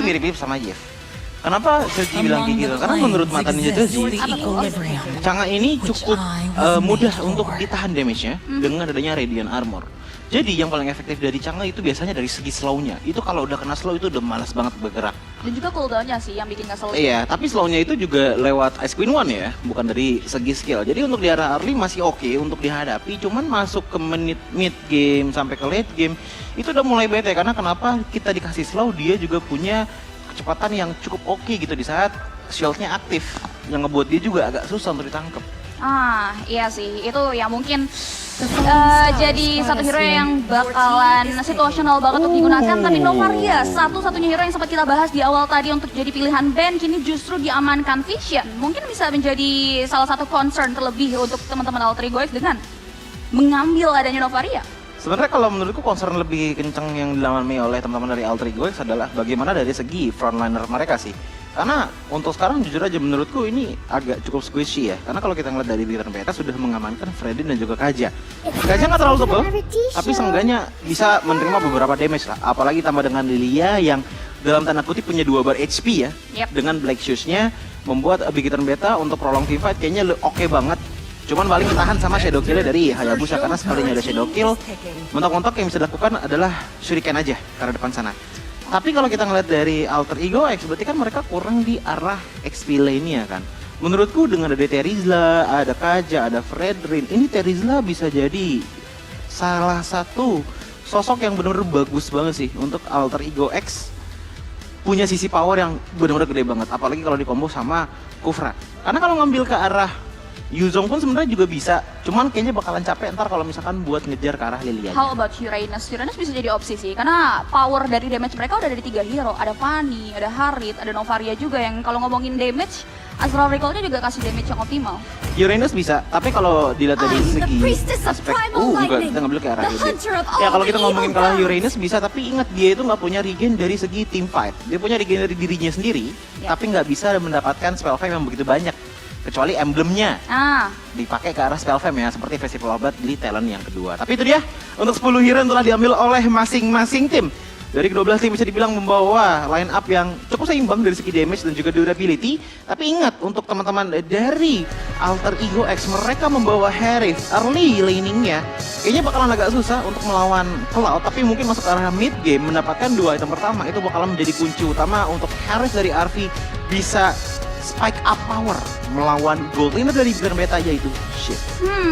itu mirip-mirip sama Jeff. Kenapa Joji bilang kayak gitu? Karena menurut mata Ninja Joji, Chang'e ini cukup mudah untuk ditahan damage-nya dengan adanya Radiant Armor. Jadi yang paling efektif dari Chang'e itu biasanya dari segi slow-nya. Itu kalau udah kena slow itu udah malas banget bergerak. Dan juga cooldown-nya sih yang bikin ngeselin. Iya, tapi slow-nya itu juga lewat Ice Queen One ya, bukan dari segi skill. Jadi untuk di arah early masih oke untuk dihadapi, cuman masuk ke menit mid game sampai ke late game itu udah mulai bete karena kenapa kita dikasih slow, dia juga punya kecepatan yang cukup oke gitu di saat shield-nya aktif, yang ngebuat dia juga agak susah untuk ditangkap. Iya sih, itu yang mungkin jadi satu hero yang bakalan situasional banget untuk digunakan. Tapi Novaria, satu-satunya hero yang sempat kita bahas di awal tadi untuk jadi pilihan ban, kini justru diamankan Vision. Mungkin bisa menjadi salah satu concern terlebih untuk teman-teman Alter Ego X dengan mengambil adanya Novaria. Sebenarnya kalau menurutku concern lebih kencang yang dialami oleh teman-teman dari Alter Ego X adalah bagaimana dari segi frontliner mereka sih. Karena untuk sekarang jujur aja menurutku ini agak cukup squishy ya. Karena kalau kita ngeliat dari Big Beta sudah mengamankan Freddy dan juga Kaja. Kaja nggak terlalu tebal, tapi seenggaknya bisa menerima beberapa damage lah. Apalagi tambah dengan Lilia yang dalam tanda kutip punya 2 bar HP ya. Dengan Black Shoes-nya membuat Big Beta untuk prolong team fight kayaknya oke banget. Cuman paling ketahan sama Shadow Kill dari Hayabusa karena sekalinya ada Shadow Kill, mentok-mentok yang bisa dilakukan adalah Shuriken aja ke arah depan sana. Tapi kalau kita ngeliat dari Alter Ego X, berarti kan mereka kurang di arah XP lane-nya kan. Menurutku dengan ada Terizla, ada Kaja, ada Fredrin, ini Terizla bisa jadi salah satu sosok yang benar-benar bagus banget sih untuk Alter Ego X. Punya sisi power yang benar-benar gede banget, apalagi kalau dikombo sama Kufra. Karena kalau ngambil ke arah Yuzong pun sebenarnya juga bisa, cuman kayaknya bakalan capek ntar kalau misalkan buat ngejar ke arah Lilia. How about Uranus? Uranus bisa jadi opsi sih, karena power dari damage mereka udah dari 3 hero. Ada Fanny, ada Harit, ada Novaria juga yang kalau ngomongin damage, Astral Recall-nya juga kasih damage yang optimal. Uranus bisa, tapi kalau dilihat dari segi aspek, enggak, kita ngambil ke arah ini. Ya kalau kita ngomongin kalau Uranus bisa, tapi ingat dia itu nggak punya regen dari segi team fight. Dia punya regen dari dirinya sendiri, tapi nggak bisa mendapatkan spell fame yang begitu banyak. Kecuali emblemnya dipakai ke arah spell fame ya, seperti Festival Obat di talent yang kedua. Tapi itu dia, untuk 10 hero yang telah diambil oleh masing-masing tim. Dari ke-12 tim bisa dibilang membawa line up yang cukup seimbang dari segi damage dan juga durability. Tapi ingat, untuk teman-teman dari Alter Ego X, mereka membawa Harith early laningnya. Kayaknya bakalan agak susah untuk melawan Cloud, tapi mungkin masuk ke arah mid game mendapatkan 2 item pertama. Itu bakalan menjadi kunci utama untuk Harith dari RV bisa spike up power melawan gold laner dari Big Beta aja itu. Shit.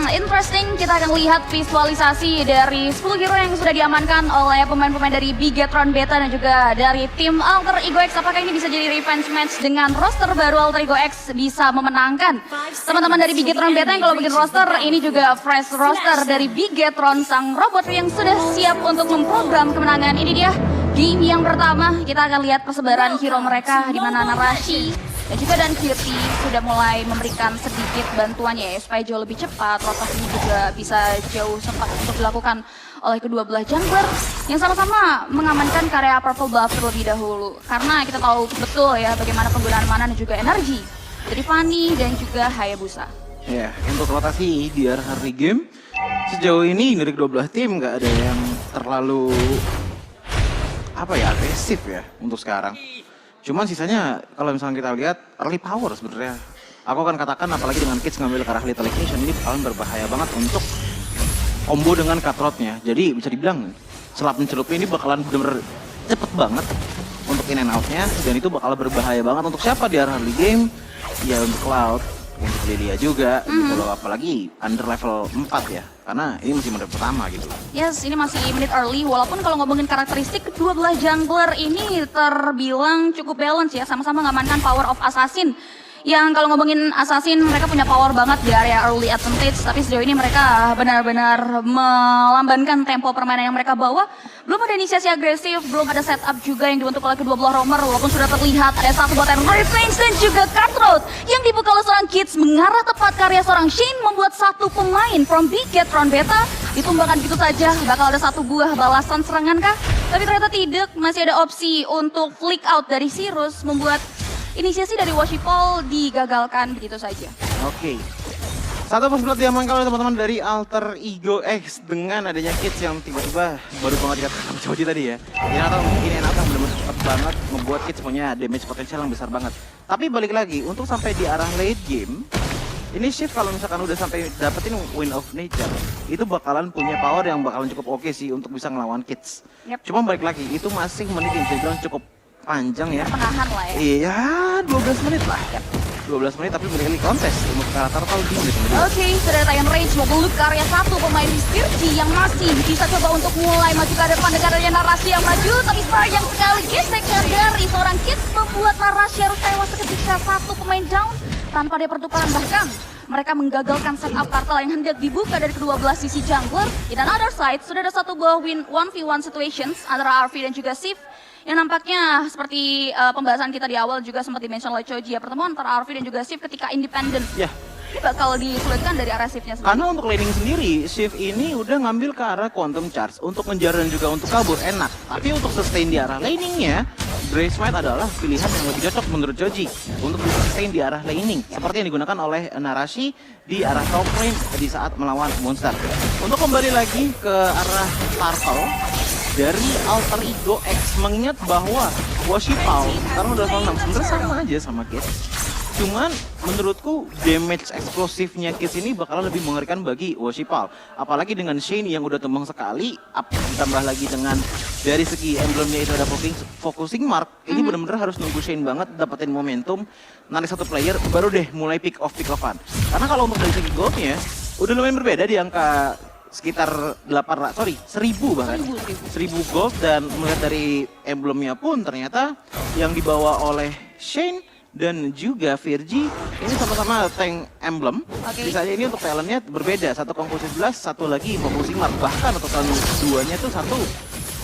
Interesting. Kita akan lihat visualisasi dari 10 hero yang sudah diamankan oleh pemain-pemain dari Bigetron Beta dan juga dari tim Alter Ego X. Apakah ini bisa jadi revenge match dengan roster baru Alter Ego X bisa memenangkan teman-teman dari Bigetron Beta yang kalau bikin roster ini juga fresh roster dari Bigetron sang robot yang sudah siap untuk memprogram kemenangan. Ini dia game yang pertama. Kita akan lihat persebaran hero mereka di mana Narashi dan juga Dan Kirti sudah mulai memberikan sedikit bantuannya ya supaya jauh lebih cepat. Rotasinya juga bisa jauh sempat untuk dilakukan oleh kedua belah jungler yang sama-sama mengamankan karya purple buff terlebih dahulu. Karena kita tahu betul ya bagaimana penggunaan mana dan juga energi dari Fanny dan juga Hayabusa. Ya, untuk rotasi di arah early game sejauh ini dari kedua belah tim nggak ada yang terlalu agresif ya untuk sekarang. Cuman sisanya kalau misalnya kita lihat early power sebenarnya. Aku akan katakan apalagi dengan Kids ngambil ke arah Little Ignition ini bakalan berbahaya banget untuk combo dengan cutthroat-nya. Jadi bisa dibilang selap mencelupnya ini bakalan bener-bener cepet banget untuk in and out-nya. Dan itu bakal berbahaya banget untuk siapa di arah early game. Ya untuk Cloud, untuk Lilia juga gitu loh. Apalagi under level 4 ya. Karena ini masih menit pertama gitu. Yes, ini masih menit early. Walaupun kalau ngomongin karakteristik, kedua belah jungler ini terbilang cukup balance ya. Sama-sama ngamankan power of assassin. Yang kalau ngomongin assassin, mereka punya power banget di area early advantage. Tapi sejauh ini mereka benar-benar melambankan tempo permainan yang mereka bawa. Belum ada inisiasi agresif, belum ada setup juga yang dibentuk oleh kedua belah roamer. Walaupun sudah terlihat ada satu bottom revenge dan juga cutthroat yang dibuka oleh seorang Kids mengarah tepat karya seorang Shane, membuat satu pemain from Bigetron Beta ditumbangkan gitu saja. Bakal ada satu buah balasan serangan kah? Tapi ternyata tidak, masih ada opsi untuk flick out dari Sirus, membuat inisiasi dari Washipol digagalkan begitu saja. Oke. Satu persebut diamankan oleh teman-teman dari Alter Ego X dengan adanya Kids yang tiba-tiba baru banget dikatakan Coach tadi ya. Ini atau mungkin enak bener-bener cepet banget membuat Kids punya damage potensial yang besar banget. Tapi balik lagi, untuk sampai di arah late game, ini Shift kalau misalkan udah sampai dapetin Wind of Nature, itu bakalan punya power yang bakalan cukup oke sih untuk bisa ngelawan Kids. Cuma balik lagi, itu masih menit yang bisa dibilang cukup panjang ya. Penahan lah ya. Iya, 12 menit lah. 12 menit tapi balik lagi kontes untuk karakter tahu di menit kedua. Oke, sudah ada Time Rage membeluk karya satu pemain Virgi yang masih bisa coba untuk mulai maju ke depan dengan adanya narasi yang maju, tapi sayang sekali gesekan dari seorang Kids membuat narasi harus tewas ketika satu pemain down tanpa ada pertukaran. Bahkan mereka menggagalkan setup turtle yang hendak dibuka dari kedua belah sisi jungler. Dan other side sudah ada satu buah win 1v1 situations antara RV dan juga Sif. Yang nampaknya seperti pembahasan kita di awal juga sempat dimention oleh Choji ya, pertemuan antara RV dan juga Sif ketika independen. Ini bakal disulitkan dari arah Sifnya sendiri. Karena untuk laning sendiri, Sif ini udah ngambil ke arah Quantum Charge untuk ngejar dan juga untuk kabur enak. Tapi untuk sustain di arah laningnya, Grey Smite adalah pilihan yang lebih cocok menurut Choji untuk bisa sustain di arah laning. Seperti yang digunakan oleh Narashi di arah top lane di saat melawan monster. Untuk kembali lagi ke arah Turtle, dari Alter Ego X mengingat bahwa Woshipal sekarang udah level 6 sebenarnya sama aja sama Kids. Cuman menurutku damage eksplosifnya Kids ini bakal lebih mengerikan bagi Woshipal. Apalagi dengan Shane yang udah tumbang sekali, ditambah lagi dengan dari segi emblemnya itu ada focusing mark. Ini benar-benar harus nunggu Shane banget dapetin momentum, narik satu player baru deh mulai pick offan. Karena kalau untuk dari segi goldnya udah lumayan berbeda di angka sekitar 1000 bahkan 1000 gold, dan melihat dari emblemnya pun ternyata yang dibawa oleh Shane dan juga Virgi ini sama-sama tank emblem. Bisa aja ini untuk talentnya berbeda, satu Conquest 11, satu lagi Focusing Mark, bahkan untuk tahun duanya tuh satu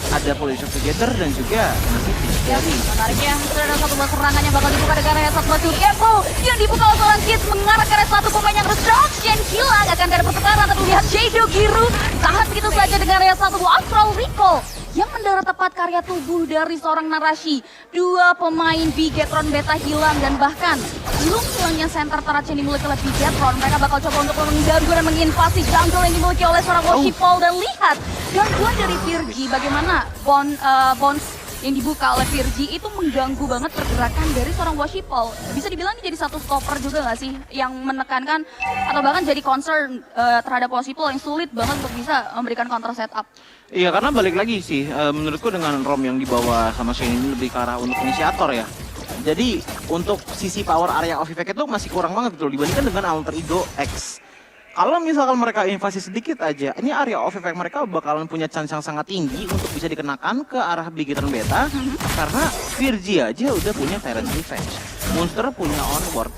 ada Pollution Together dan juga Nasiti. Menariknya, sudah ada satu buah serangan yang bakal dibuka dengan area satu batu Evo yang dibuka oleh seorang Kids mengarah ke area satu pemain yang Destruction hilang, akan ada pertukaran. Tapi lihat Shadow Giru tahan begitu saja dengan area satu buah Astral Recall yang mendarat tepat karya tubuh dari seorang Narashi. Dua pemain Bigetron Beta hilang, dan bahkan belum hilangnya center Tarachi yang dimiliki oleh Bigetron. Mereka bakal coba untuk mengganggu dan menginvasi jungle yang dimiliki oleh seorang Woshipal. Dan lihat gangguan dari Virgi, bagaimana Bones yang dibuka oleh Virgi itu mengganggu banget pergerakan dari seorang Woshipal. Bisa dibilang ini jadi satu stopper juga nggak sih, yang menekankan atau bahkan jadi concern terhadap Woshipal yang sulit banget untuk bisa memberikan counter setup. Iya, karena balik lagi sih, menurutku dengan ROM yang dibawa sama Shane ini lebih ke arah untuk inisiator ya. Jadi untuk sisi power area of effect itu masih kurang banget gitu dibandingkan dengan Alter Ego X. Kalau misalkan mereka invasi sedikit aja, ini area of effect mereka bakalan punya chance yang sangat tinggi untuk bisa dikenakan ke arah Bigetron Beta. Karena Virgi aja udah punya Tyrant Revenge, Monster punya Onward,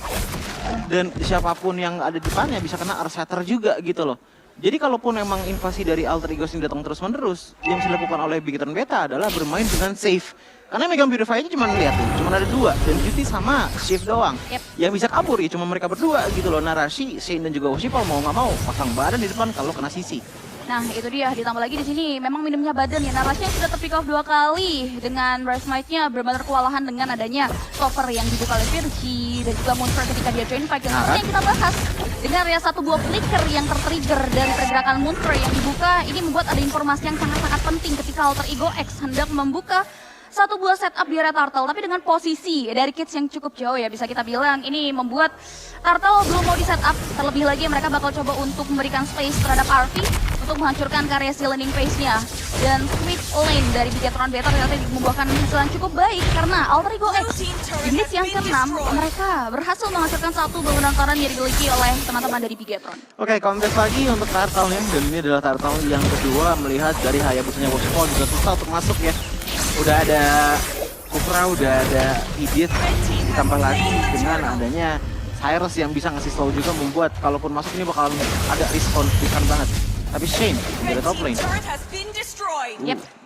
dan siapapun yang ada di depannya bisa kena Earthshatter juga gitu loh. Jadi kalaupun emang invasi dari Alter Ego ini datang terus-menerus, yang bisa dilakukan oleh Bigetron Beta adalah bermain dengan safe. Karena Megang Purify aja cuma lihat tuh, cuma ada dua, dan Duty sama Shift doang. Yang bisa kabur ya cuma mereka berdua gitu loh, Narashi, Shane dan juga Woshipal mau nggak mau pasang badan di depan kalau kena sisi. Nah itu dia, ditambah lagi di sini memang minimnya badan ya. Narashi yang sudah terpick off 2 kali dengan Rise Might-nya benar-benar kewalahan dengan adanya stopper yang dibuka oleh Virgi dan juga Monster ketika dia join fight. Dan seperti yang kita bahas, dengan area satu buah flicker yang tertrigger dan pergerakan Monster yang dibuka, ini membuat ada informasi yang sangat-sangat penting ketika Alter Ego X hendak membuka satu buah setup di area Turtle, tapi dengan posisi dari Kids yang cukup jauh ya, bisa kita bilang ini membuat Turtle belum mau di setup. Terlebih lagi mereka bakal coba untuk memberikan space terhadap RV untuk menghancurkan karya si landing phase-nya. Dan switch lane dari Bigetron Beta ternyata membuahkan hasil yang cukup baik karena Alter Ego X di menit yang ke-6 mereka berhasil menghasilkan satu bangunan taran yang dimiliki oleh teman-teman dari Bigetron. Oke, kontes lagi untuk Turtle ya, dan ini adalah Turtle yang kedua melihat dari Hayabusanya Woshipal juga susah untuk masuk ya. Udah ada Kufra, udah ada Idit, ditambah lagi dengan adanya Cyrus yang bisa ngasih slow juga membuat kalaupun masuk ini bakal ada riskan banget. Tapi Shane dari top lane.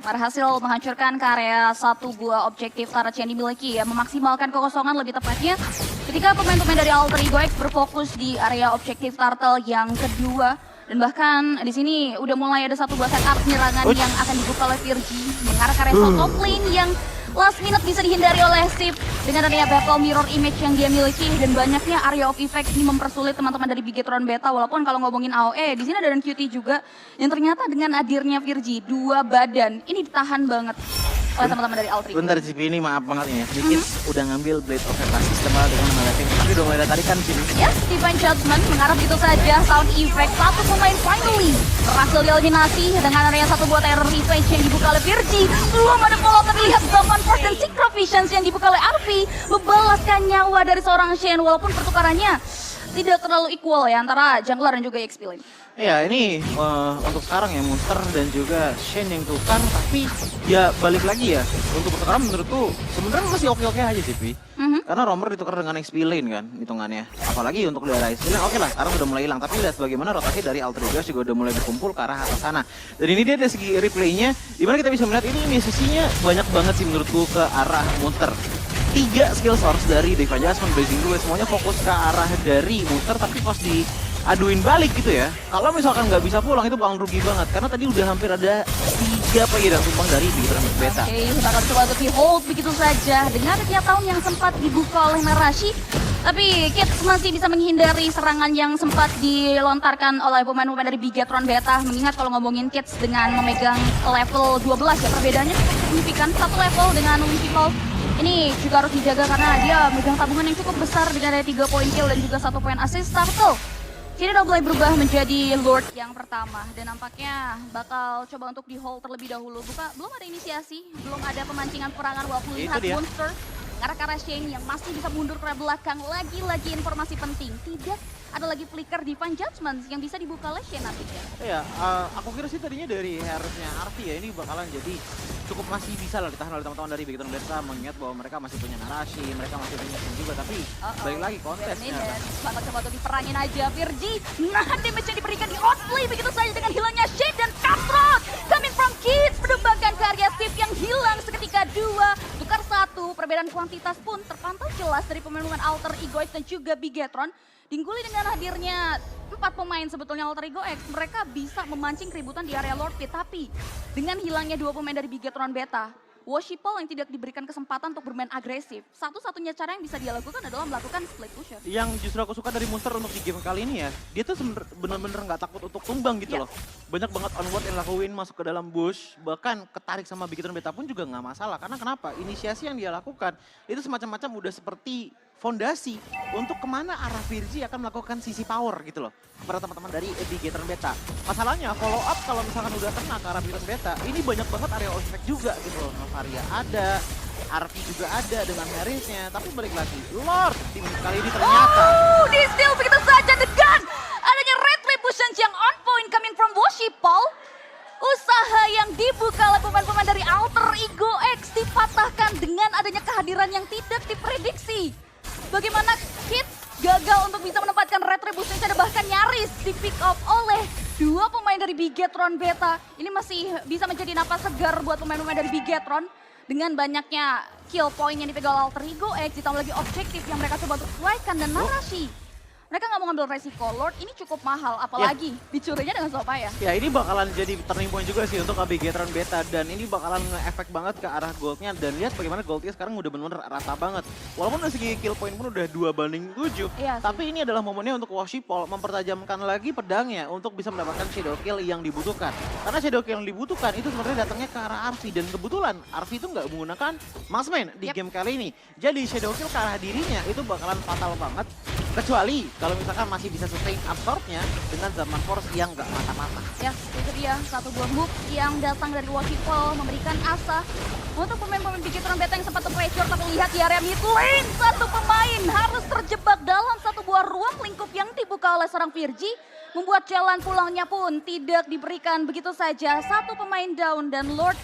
Berhasil menghancurkan karya satu buah objektif Tarachi yang dimiliki ya, memaksimalkan kekosongan lebih tepatnya ketika pemain-pemain dari Alter Ego X berfokus di area objektif Turtle yang kedua. Dan bahkan di sini udah mulai ada satu buah setup penyerangan yang akan dibuka oleh Virgi mengarah ke area top lane yang last minute bisa dihindari oleh Sip dengan adanya battle mirror image yang dia miliki dan banyaknya area of effect ini mempersulit teman-teman dari Bigetron Beta. Walaupun kalau ngomongin AOE di sini ada dan QT juga yang ternyata dengan hadirnya Virgi dua badan ini ditahan banget oleh teman-teman dari Altri. Bentar CP, ini maaf banget nih ya. Dikit udah ngambil Blade of Fantasy setelah dengan mengadakan. Tapi udah mulai tadi kan CP. Yes, Divine Judgment mengharap itu saja sound effect. Satu pemain finally berhasil dieliminasi dengan area satu buat error revenge yang dibuka oleh Virgi. Belum ada follow terlihat Zaman Force dan Synchro Visions yang dibuka oleh Arfi membalaskan nyawa dari seorang Shen walaupun pertukarannya tidak terlalu equal ya antara jungler dan juga XP lane. Ya ini untuk sekarang ya Monster dan juga Shen yang tukar, tapi ya balik lagi ya untuk pertukaran menurutku sebenarnya masih oke-oke aja sih Pi. Karena Romer ditukar dengan XP lane kan hitungannya. Apalagi untuk di area XP lane oke lah sekarang udah mulai hilang, tapi lihat bagaimana rotasi dari Altrigas juga udah mulai berkumpul ke arah atas sana. Dan ini dia dari segi replaynya dimana kita bisa melihat ini sisinya banyak banget sih menurutku ke arah Monster. 3 skill source dari Divine Judgment, Blazing Duel semuanya fokus ke arah dari Monster, tapi pas diaduin balik gitu ya. Kalau misalkan nggak bisa pulang itu bakal rugi banget karena tadi udah hampir ada 3 pagi dan tumpang dari Bigetron Beta. Oke, kita akan coba untuk di-hold begitu saja dengan setiap tahun yang sempat dibuka oleh Narashi. Tapi Kids masih bisa menghindari serangan yang sempat dilontarkan oleh pemain-pemain dari Bigetron Beta. Mengingat kalau ngomongin Kids dengan memegang level 12 ya, perbedaannya cukup signifikan. Satu level dengan Winsipol ini juga harus dijaga karena dia memegang tabungan yang cukup besar dengan ada 3 poin kill dan juga 1 poin assist. Turtle kini udah mulai berubah menjadi Lord yang pertama dan nampaknya bakal coba untuk di-hold terlebih dahulu. Belum ada inisiasi, belum ada pemancingan perangan walaupun lihat Monster karena Shane yang masih bisa mundur ke belakang. Lagi-lagi informasi penting, tidak ada lagi flicker Divine Judgment yang bisa dibuka oleh Shane nantinya. Iya, aku kira sih tadinya dari harusnya Arfi ya ini bakalan jadi cukup masih bisa lah ditahan oleh teman-teman dari Bigetron Beta mengingat bahwa mereka masih punya Narashi, mereka masih punya Shen juga, tapi balik lagi kontesnya. Coba untuk diperangin aja Virgi, nahan damage yang diberikan di outplay begitu saja dengan hilangnya Shade dan Cutthroat coming from Kids menumbangkan karya Sip yang hilang seketika 2 tukar 1. Perbedaan kuantitas pun terpantau jelas dari pemain-pemain Alter Ego X dan juga Bigetron. Dingguli dengan hadirnya 4 pemain sebetulnya Alter Ego X, mereka bisa memancing keributan di area Lord Pit. Tapi dengan hilangnya 2 pemain dari Bigetron Beta, Woshipol yang tidak diberikan kesempatan untuk bermain agresif, satu-satunya cara yang bisa dia lakukan adalah melakukan split pusher. Yang justru aku suka dari Monster untuk di game kali ini ya, dia tuh bener-bener nggak takut untuk tumbang gitu loh. Banyak banget onward yang lakuin, masuk ke dalam bush, bahkan ketarik sama Bigetron Beta pun juga nggak masalah. Karena kenapa? Inisiasi yang dia lakukan itu semacam-macam udah seperti fondasi untuk kemana arah Virgi akan melakukan sisi power gitu loh kepada teman-teman dari Bigetron Beta. Masalahnya follow up kalau misalkan udah kena ke arah Bigetron Beta, ini banyak banget area of effect juga gitu loh. Novaria ada, Arfi juga ada dengan Harrisnya, tapi balik lagi Lord tim kali ini ternyata di steal begitu saja dengan adanya Retribution yang on point coming from Woshipol. Usaha yang dibuka oleh pemain-pemain dari Alter Ego X dipatahkan dengan adanya kehadiran yang tidak diprediksi. Bagaimana Kids gagal untuk bisa menempatkan Retribution dan bahkan nyaris di pick up oleh 2 pemain dari Bigetron Beta. Ini masih bisa menjadi napas segar buat pemain-pemain dari Bigetron. Dengan banyaknya kill point yang dipegang Alter Ego X, ditambah lagi objektif yang mereka coba untuk sesuaikan dan Narashi. Mereka nggak mau ngambil resiko, Lord ini cukup mahal, apalagi dicurinya dengan Sopaya. Ya ini bakalan jadi turning point juga sih untuk Bigetron Beta dan ini bakalan nge-efek banget ke arah goldnya dan lihat bagaimana goldnya sekarang udah bener-bener rata banget. Walaupun dari segi kill point pun udah 2/7, tapi ini adalah momennya untuk Woshipol mempertajamkan lagi pedangnya untuk bisa mendapatkan shadow kill yang dibutuhkan. Karena shadow kill yang dibutuhkan itu sebenarnya datangnya ke arah Arfi dan kebetulan Arfi itu nggak menggunakan Marksman di game kali ini. Jadi shadow kill ke arah dirinya itu bakalan fatal banget. Kecuali kalau misalkan masih bisa sustain absorbnya dengan Zaman Force yang nggak mata-mata. Ya, itu dia satu buah hook yang datang dari Woshipol memberikan asa untuk pemain-pemain Bigetron Beta yang sempat pressure, tapi lihat di area mid lane satu pemain harus terjebak dalam satu buah ruang lingkup yang dibuka oleh seorang Virgi, membuat jalan pulangnya pun tidak diberikan begitu saja. Satu pemain down dan Lord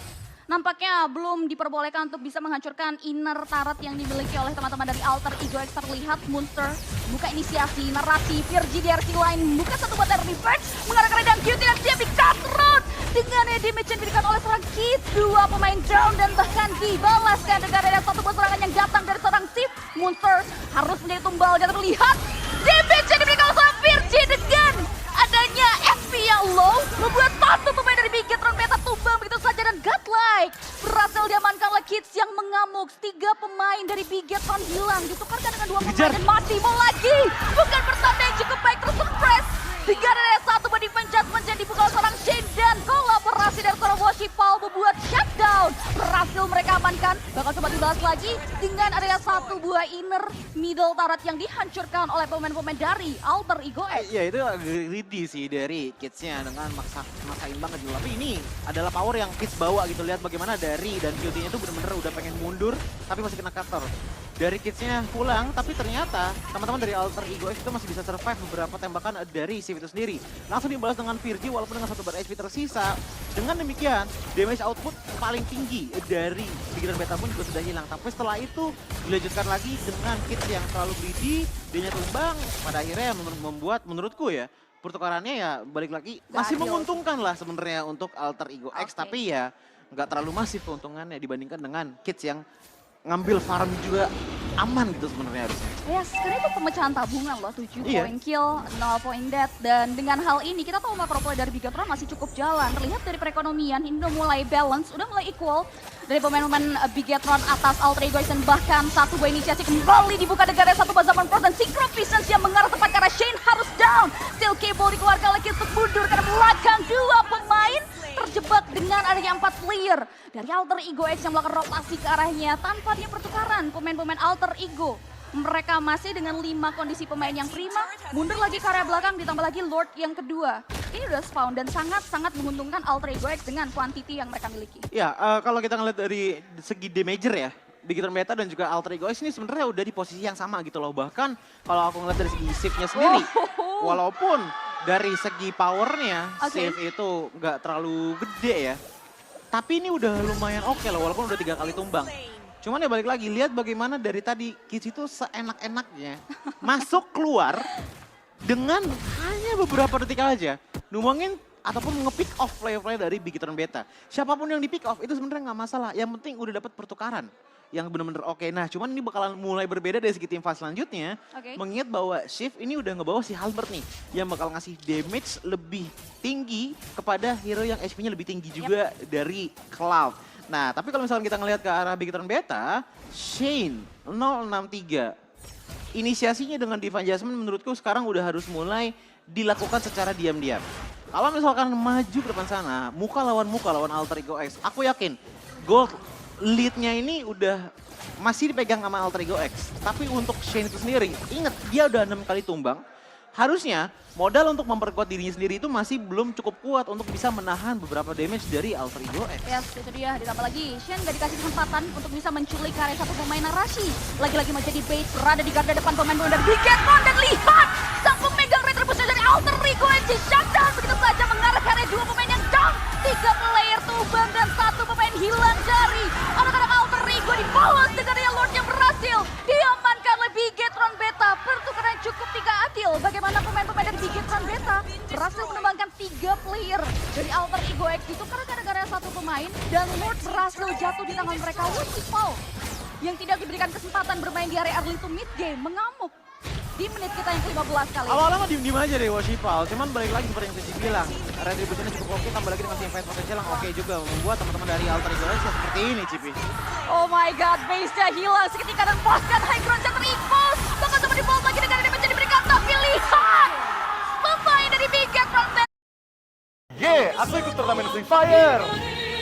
nampaknya belum diperbolehkan untuk bisa menghancurkan inner turret yang dimiliki oleh teman-teman dari Alter Ego X. Terlihat Monster buka inisiasi, Narasi, Virgi di RC line, buka satu buat revenge, mengarahkan redang QT dan siap di Cutthroat. Dengan damage yang diberikan oleh seorang Kids, 2 pemain down dan bahkan dibalaskan dengan ada satu buah serangan yang datang dari seorang Sip. Monster harus menjadi tumbal dan terlihat damage yang diberikan oleh seorang Virgi dengan adanya SP yang low, membuat satu pemain dari Bigetron Beta tumbang begitu saja dan godlike berhasil diamankan oleh Kids yang mengambil dari Bigetron hilang, ditukarkan dengan 2 Dikejar. pemain dan Massimo lagi. Bukan pertanda yang cukup baik, terus surprise. Hingga ada satu body adjustment yang dibuka oleh seorang Shane dan kolaborasi dari seorang Woshipal membuat shutdown. Berhasil mereka amankan, bakal coba dibalas lagi dengan adanya satu buah inner middle turret yang dihancurkan oleh pemain-pemain dari Alter Ego X. Ya itu agak greedy sih dari Kids-nya dengan maksain banget gitu. Tapi ini adalah power yang Kids bawa gitu. Lihat bagaimana dari dan QT-nya tuh bener-bener udah pengen mundur tapi masih kena cutter. Dari Kids-nya pulang, tapi ternyata teman-teman dari Alter Ego X itu masih bisa survive beberapa tembakan dari Sif itu sendiri. Langsung dibalas dengan Virgi walaupun dengan 1 bar HP tersisa. Dengan demikian, damage output paling tinggi dari Bigetron Beta pun juga sudah hilang. Tapi setelah itu dilanjutkan lagi dengan Kids yang terlalu greedy, dia tumbang. Pada akhirnya membuat menurutku ya, pertukarannya ya balik lagi masih adil. menguntungkan lah sebenarnya untuk Alter Ego X. Oke. Tapi ya nggak terlalu masif keuntungannya dibandingkan dengan Kids yang ngambil farm juga aman gitu sebenarnya harusnya. Ya, sekarang itu pemecahan tabungan loh, 7 Iya. poin kill, 0 poin death. Dan dengan hal ini kita tahu macro play dari Bigetron masih cukup jalan. Terlihat dari perekonomian ini udah mulai balance, udah mulai equal. Dari pemain-pemain Bigetron atas Alter Ego X dan bahkan satu buah inisiasi kembali dibuka negara satu Bazaman Pro dan Synchro Visions yang mengarah tepat ke arah Shane harus down. Still Cable dikeluarkan lagi untuk mundur karena belakang 2 pemain terjebak dengan adanya 4 player dari Alter Ego X yang melakukan rotasi ke arahnya tanpa dia pertukaran pemain-pemain Alter Ego. Mereka masih dengan 5 kondisi pemain yang prima, mundur lagi ke area belakang ditambah lagi Lord yang kedua. Ini udah spawn dan sangat-sangat menguntungkan Alter Ego X dengan quantity yang mereka miliki. Ya, kalau kita ngeliat dari segi damager ya, Bigetron Beta dan juga Alter Ego X ini sebenarnya udah di posisi yang sama gitu loh. Bahkan kalau aku ngeliat dari segi save-nya sendiri, walaupun dari segi powernya, Oke. save itu nggak terlalu gede ya. Tapi ini udah lumayan oke loh, walaupun udah 3 kali tumbang. Cuman ya balik lagi, lihat bagaimana dari tadi Kids itu seenak-enaknya masuk keluar dengan hanya beberapa detik aja. Numbangin ataupun nge-pick off player-player dari Bigetron Beta. Siapapun yang di-pick off itu sebenarnya nggak masalah. Yang penting udah dapat pertukaran yang benar-benar oke. Nah cuman ini bakalan mulai berbeda dari segi tim fase selanjutnya. Oke. Mengingat bahwa Shift ini udah ngebawa si Halbert nih. Yang bakal ngasih damage lebih tinggi kepada hero yang HP-nya lebih tinggi juga dari Cloud. Nah tapi kalau misalkan kita ngelihat ke arah Bigetron Beta, Shane 063. Inisiasinya dengan Divine Jasmine menurutku sekarang udah harus mulai dilakukan secara diam-diam. Kalau misalkan maju ke depan sana, muka lawan Alter Ego X, aku yakin gold lead-nya ini udah masih dipegang sama Alter Ego X. Tapi untuk Shane itu sendiri, ingat dia udah 6 kali tumbang. Harusnya modal untuk memperkuat dirinya sendiri itu masih belum cukup kuat untuk bisa menahan beberapa damage dari Alter Ego X. Yes, itu dia. Ditambah lagi, Shen gak dikasih kesempatan untuk bisa menculik karya satu pemain Narashi. Lagi-lagi menjadi bait, berada di garda depan pemain-pemain dari Bigetron. Dan lihat, sang pemegang retribusi dari Alter Ego X di shutdown. Begitu saja mengarah ke area 2 pemain yang down. 3 player tumbang dan 1 pemain hilang dari orang-orang Alter Ego. Dibalas dengan area Lord yang berhasil diamankan oleh Bigetron Beta. Pertukaran cukup 3 adil. Bagaimana pemain-pemain dari Bigetron Beta berhasil menembangkan 3 player dari Alter Ego X itu karena gara-gara 1 pemain dan Lord berhasil jatuh di tangan mereka. Woshipal yang tidak diberikan kesempatan bermain di area early to mid game mengamuk di menit kita yang ke-15 kali ini. Awal-awal mah diem-diem aja deh Woshipal, cuman balik lagi seperti yang Cici bilang, retribusinya cukup oke, tambah lagi dengan teamfight potensial yang oke juga, membuat teman-teman dari Alter Ego X seperti ini Cipi. Oh my god, base-nya hilang seketika dan bahkan high ground yang terimpos. Bahkan sempat di-vault lagi dengan damage yang diberikan, tapi lihat! Pemain dari Bigetron Beta Aku ikut turnamen Free Fire.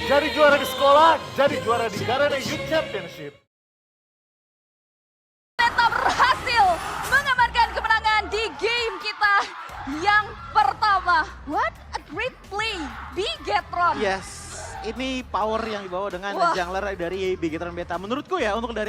Jadi juara di sekolah, jadi juara di Garena Youth Championship. berhasil mengamankan kemenangan di game kita yang pertama. What a great play, Bigetron. Yes, ini power yang dibawa dengan Wah. jungler dari Bigetron Beta. Menurutku ya, untuk dari